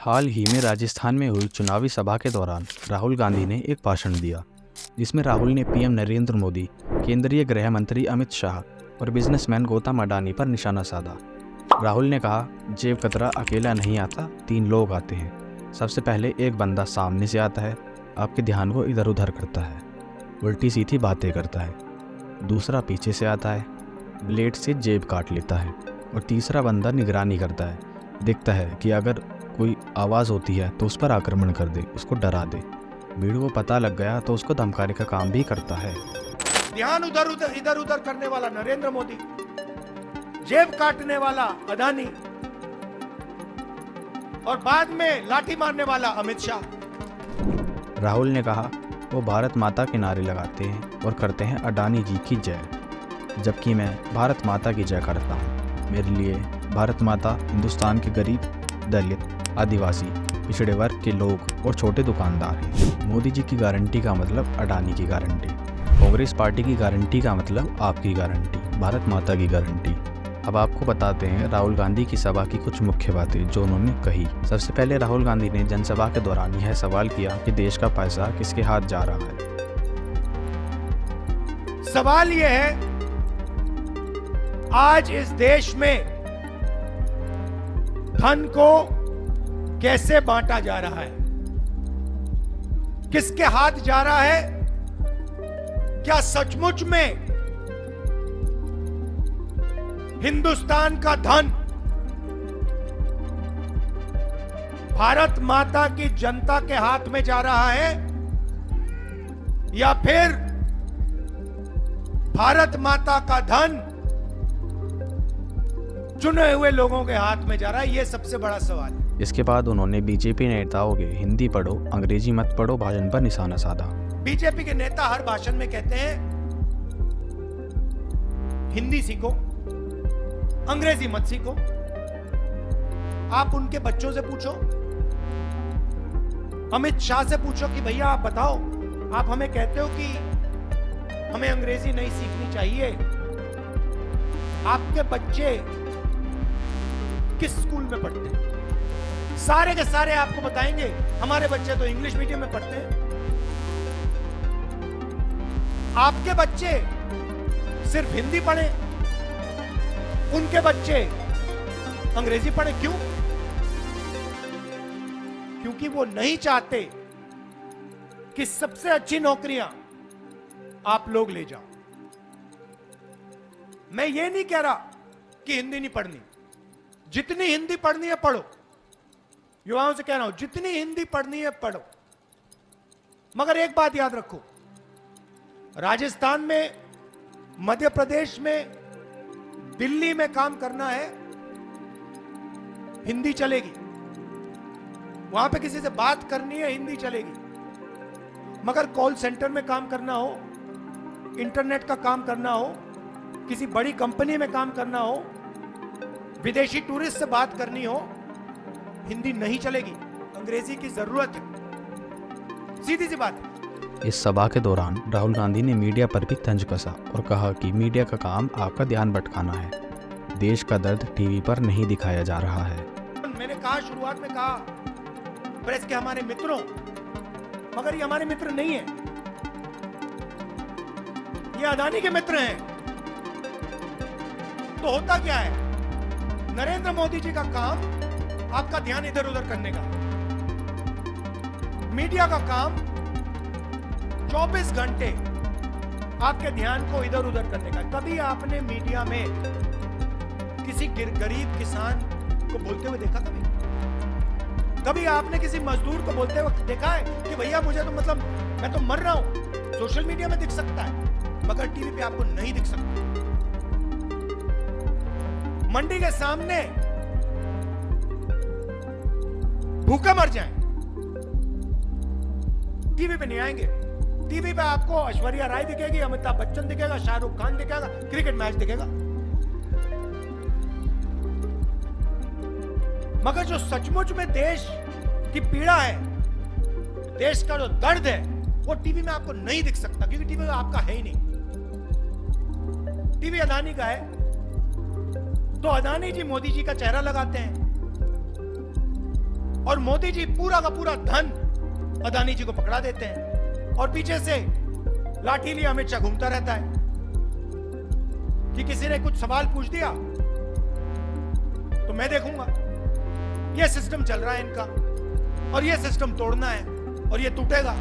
हाल ही में राजस्थान में हुई चुनावी सभा के दौरान राहुल गांधी ने एक भाषण दिया, जिसमें राहुल ने पीएम नरेंद्र मोदी, केंद्रीय गृह मंत्री अमित शाह और बिजनेसमैन गौतम अडानी पर निशाना साधा। राहुल ने कहा, जेब कतरा अकेला नहीं आता, 3 लोग आते हैं। सबसे पहले एक बंदा सामने से आता है, आपके ध्यान को इधर उधर करता है, उल्टी सीधी बातें करता है। दूसरा पीछे से आता है, ब्लेड से जेब काट लेता है। और तीसरा बंदा निगरानी करता है, देखता है कि अगर कोई आवाज़ होती है तो उस पर आक्रमण कर दे, उसको डरा दे। भीड़ को पता लग गया तो उसको धमकाने का काम भी करता है। ध्यान इधर उधर करने वाला नरेंद्र मोदी, जेब काटने वाला अडानी और बाद में लाठी मारने वाला अमित शाह। राहुल ने कहा, वो भारत माता के नारे लगाते हैं और करते हैं अडानी जी की जय, जबकि मैं भारत माता की जय करता हूँ। मेरे लिए भारत माता हिंदुस्तान के गरीब, दलित, आदिवासी, पिछड़े वर्ग के लोग और छोटे दुकानदार हैं। मोदी जी की गारंटी का मतलब अडानी की गारंटी, कांग्रेस पार्टी की गारंटी का मतलब आपकी गारंटी, भारत माता की गारंटी। अब आपको बताते हैं राहुल गांधी की सभा की कुछ मुख्य बातें जो उन्होंने कही। सबसे पहले राहुल गांधी ने जनसभा के दौरान यह सवाल किया कि देश का पैसा किसके हाथ जा रहा है। सवाल यह है, आज इस देश में धन को कैसे बांटा जा रहा है, किसके हाथ जा रहा है? क्या सचमुच में हिंदुस्तान का धन भारत माता की जनता के हाथ में जा रहा है, या फिर भारत माता का धन चुने हुए लोगों के हाथ में जा रहा है? यह सबसे बड़ा सवाल है। इसके बाद उन्होंने बीजेपी नेताओं के हिंदी पढ़ो अंग्रेजी मत पढ़ो भाषण पर निशाना साधा। बीजेपी के नेता हर भाषण में कहते हैं हिंदी सीखो, अंग्रेजी मत सीखो। आप उनके बच्चों से पूछो, अमित शाह से पूछो कि भैया आप बताओ, आप हमें कहते हो कि हमें अंग्रेजी नहीं सीखनी चाहिए, आपके बच्चे किस स्कूल में पढ़ते हैं? सारे के सारे आपको बताएंगे हमारे बच्चे तो इंग्लिश मीडियम में पढ़ते हैं। आपके बच्चे सिर्फ हिंदी पढ़े, उनके बच्चे अंग्रेजी पढ़े। क्यों? क्योंकि वो नहीं चाहते कि सबसे अच्छी नौकरियां आप लोग ले जाओ। मैं ये नहीं कह रहा कि हिंदी नहीं पढ़नी, जितनी हिंदी पढ़नी है पढ़ो। युवाओं से कह रहा हूं, जितनी हिंदी पढ़नी है पढ़ो, मगर एक बात याद रखो, राजस्थान में, मध्य प्रदेश में, दिल्ली में काम करना है, हिंदी चलेगी। वहां पे किसी से बात करनी है, हिंदी चलेगी। मगर कॉल सेंटर में काम करना हो, इंटरनेट का काम करना हो, किसी बड़ी कंपनी में काम करना हो, विदेशी टूरिस्ट से बात करनी हो, हिंदी नहीं चलेगी, अंग्रेजी की जरूरत है। सीधी सी बात है। इस सभा के दौरान राहुल गांधी ने मीडिया पर भी तंज कसा और कहा कि मीडिया का काम आपका ध्यान भटकाना है, देश का दर्द टीवी पर नहीं दिखाया जा रहा है। मैंने कहा, शुरुआत में कहा, प्रेस के हमारे मित्रों, मगर ये हमारे मित्र नहीं है, ये अडानी के मित्र हैं। तो होता क्या है, नरेंद्र मोदी जी का काम आपका ध्यान इधर उधर करने का, मीडिया का काम 24 घंटे आपके ध्यान को इधर उधर करने का। कभी आपने मीडिया में किसी गरीब किसान को बोलते हुए देखा? कभी आपने किसी मजदूर को बोलते हुए देखा है कि भैया मुझे तो मतलब मैं तो मर रहा हूं? सोशल मीडिया में दिख सकता है, मगर टीवी पे आपको नहीं दिख सकता। मंडी के सामने भूखे मर जाएं, टीवी पे नहीं आएंगे। टीवी पे आपको ऐश्वर्या राय दिखेगी, अमिताभ बच्चन दिखेगा, शाहरुख खान दिखेगा, क्रिकेट मैच दिखेगा। मगर जो सचमुच में देश की पीड़ा है, देश का जो दर्द है, वो टीवी में आपको नहीं दिख सकता, क्योंकि टीवी आपका है ही नहीं। टीवी अडानी का है, तो अडानी जी मोदी जी का चेहरा लगाते हैं। और मोदी जी पूरा का पूरा धन अदानी जी को पकड़ा देते हैं और पीछे से लाठी लिए अमित शाह घूमता रहता है कि किसी ने कुछ सवाल पूछ दिया तो मैं देखूंगा। यह सिस्टम चल रहा है इनका और यह सिस्टम तोड़ना है और यह टूटेगा।